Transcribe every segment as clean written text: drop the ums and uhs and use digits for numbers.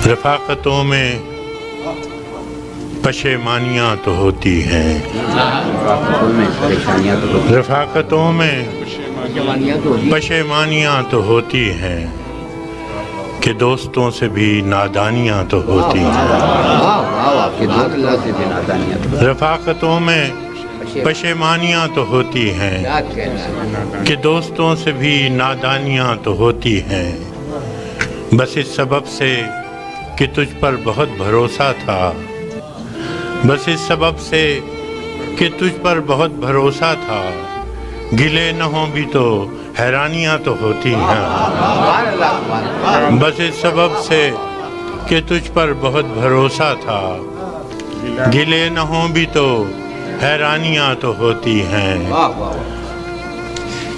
رفاقتوں میں پشیمانیاں تو ہوتی ہیں، رفاقتوں میں پشیمانیاں تو ہوتی ہیں کہ دوستوں سے بھی نادانیاں تو ہوتی ہیں۔ رفاقتوں میں پشیمانیاں تو ہوتی ہیں کہ دوستوں سے بھی نادانیاں تو ہوتی ہیں، بس اس سبب سے کہ تجھ پر بہت بھروسہ تھا، بس اس سبب سے کہ تجھ پر بہت بھروسہ تھا، گلے نہ ہوں بھی تو حیرانیاں تو ہوتی ہیں، بس اس سبب سے کہ تجھ پر بہت بھروسہ تھا، گلے نہ ہوں بھی تو حیرانیاں تو ہوتی ہیں۔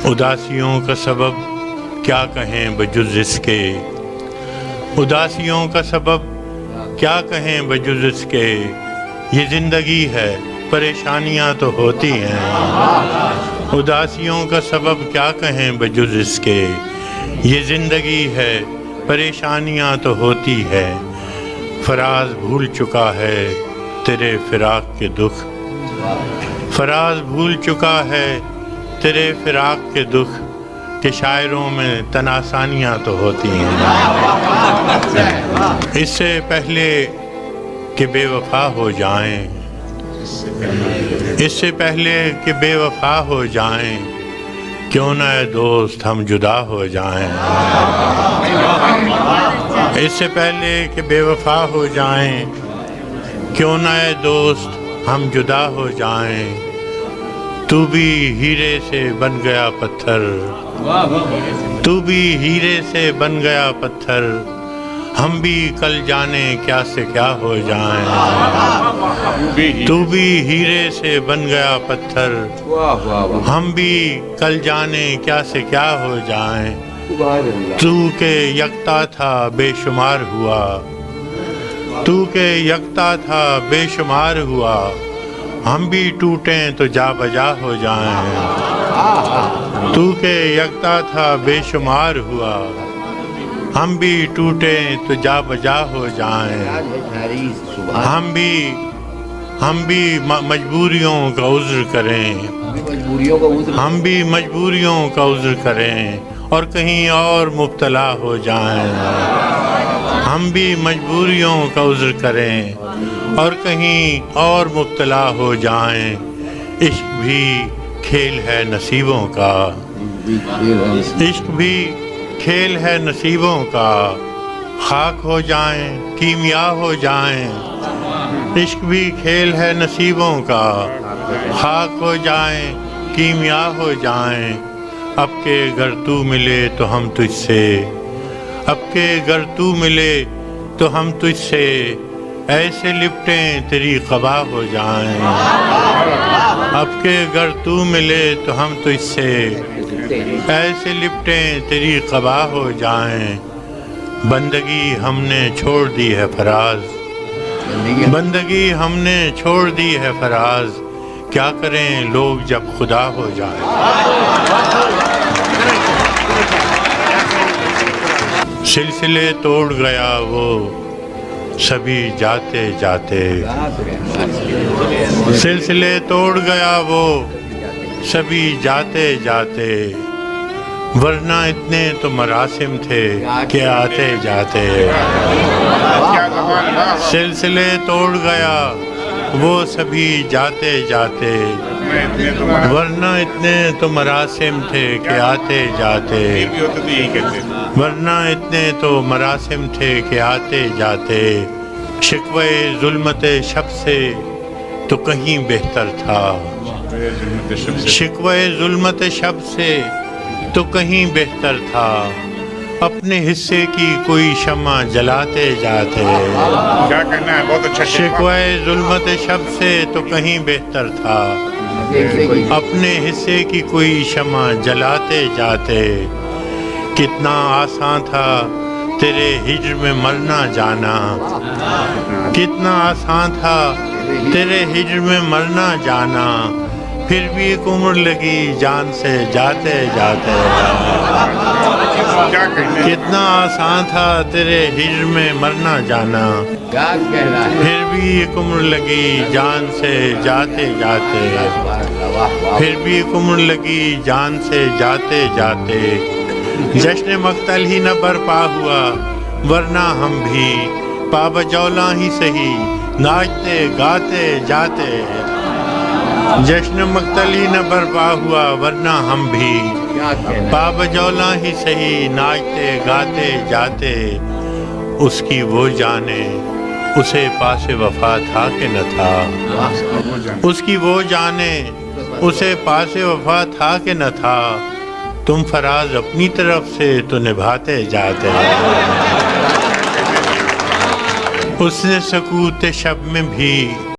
اداسیوں کا سبب کیا کہیں بجز اس کے، اداسیوں کا سبب کیا کہیں بجز اس کے، یہ زندگی ہے پریشانیاں تو ہوتی ہیں۔ اداسیوں کا سبب کیا کہیں بجز اس کے، یہ زندگی ہے پریشانیاں تو ہوتی ہے۔ فراز بھول چکا ہے تیرے فراق کے دکھ، فراز بھول چکا ہے تیرے فراق کے دکھ، کہ شاعروں میں تناسانیاں تو ہوتی ہیں۔ اس سے پہلے کہ بے وفا ہو جائیں، اس سے پہلے کہ بے وفا ہو جائیں، کیوں نہ اے دوست ہم جدا ہو جائیں۔ اس سے پہلے کہ بے وفا ہو جائیں، کیوں نہ اے دوست ہم جدا ہو جائیں، تو بھی ہیرے سے بن گیا پتھر، تو بھی ہیرے سے بن گیا پتھر، ہم بھی کل جانے کیا سے کیا ہو جائیں۔ تو بھی ہیرے سے بن گیا پتھر، ہم بھی کل جانے کیا سے کیا ہو جائیں۔ تو کہ یکتا تھا بے شمار ہوا، تو کہ یکتا تھا بے شمار ہوا، ہم بھی ٹوٹیں تو جا بجا ہو جائیں۔ تو کہ یکتا تھا بے شمار ہوا، ہم بھی ٹوٹیں تو جا بجا ہو جائیں۔ ہم بھی مجبوریوں کا عذر کریں، ہم بھی مجبوریوں کا عذر کریں اور کہیں اور مبتلا ہو جائیں۔ ہم بھی مجبوریوں کا عذر کریں اور کہیں اور مبتلا ہو جائیں۔ عشق بھی کھیل ہے نصیبوں کا، عشق بھی کھیل ہے نصیبوں کا، خاک ہو جائیں کیمیا ہو جائیں۔ عشق بھی کھیل ہے نصیبوں کا، خاک ہو جائیں کیمیا ہو جائیں۔ اب کہ گر تو ملے تو ہم تجھ سے، اب کہ گر تو ملے تو ہم تجھ سے، ایسے لپٹیں تیری قبا ہو جائیں۔ اب کہ گر تو ملے تو ہم تجھ سے، ایسے لپٹیں تیری قبا ہو جائیں۔ بندگی ہم نے چھوڑ دی ہے فراز، بندگی ہم نے چھوڑ دی ہے فراز، کیا کریں لوگ جب خدا ہو جائیں۔ سلسلے توڑ گیا وہ سبھی جاتے جاتے، سلسلے توڑ گیا وہ سبھی جاتے جاتے، ورنہ اتنے تو مراسم تھے کہ آتے جاتے۔ سلسلے توڑ گیا وہ سبھی جاتے جاتے، ورنہ اتنے تو مراسم تھے کہ آتے جاتے، ورنہ اتنے تو مراسم تھے کہ آتے جاتے۔ شکوے ظلمت شب سے تو کہیں بہتر تھا، شکوے ظلمت شب سے تو کہیں بہتر تھا، اپنے حصے کی کوئی شمع جلاتے جاتے۔ کیا کرنا ہے، بہت اچھا شکوے ظلمت شب سے تو کہیں بہتر تھا، اپنے حصے کی کوئی شمع جلاتے جاتے۔ کتنا آسان تھا تیرے ہجر میں مرنا جانا، کتنا آسان تھا تیرے ہجر میں مرنا جانا، پھر بھی ایک عمر لگی جان سے جاتے جاتے۔ کیا کہنا ہے؟ کتنا آسان تھا تیرے ہجر میں مرنا جانا، کیا کہنا ہے؟ پھر بھی ایک عمر لگی جان سے جاتے جاتے، پھر بھی ایک عمر لگی جان سے جاتے جاتے، جشن مقتل ہی نہ برپا ہوا ورنہ ہم بھی پابجولاں ہی سہی ناچتے گاتے جاتے، جشن مقتل ہی نہ برپا ہوا ورنہ ہم بھی کیا کہنا ہے؟ پابجولاں ہی سہی ناچتے گاتے جاتے، اس کی وہ جانے اسے پاس وفا تھا کہ نہ تھا، اس کی وہ جانے اسے پاس وفا تھا کہ نہ تھا، تم فراز اپنی طرف سے تو نبھاتے جاتے، اس نے سکوت شب میں بھی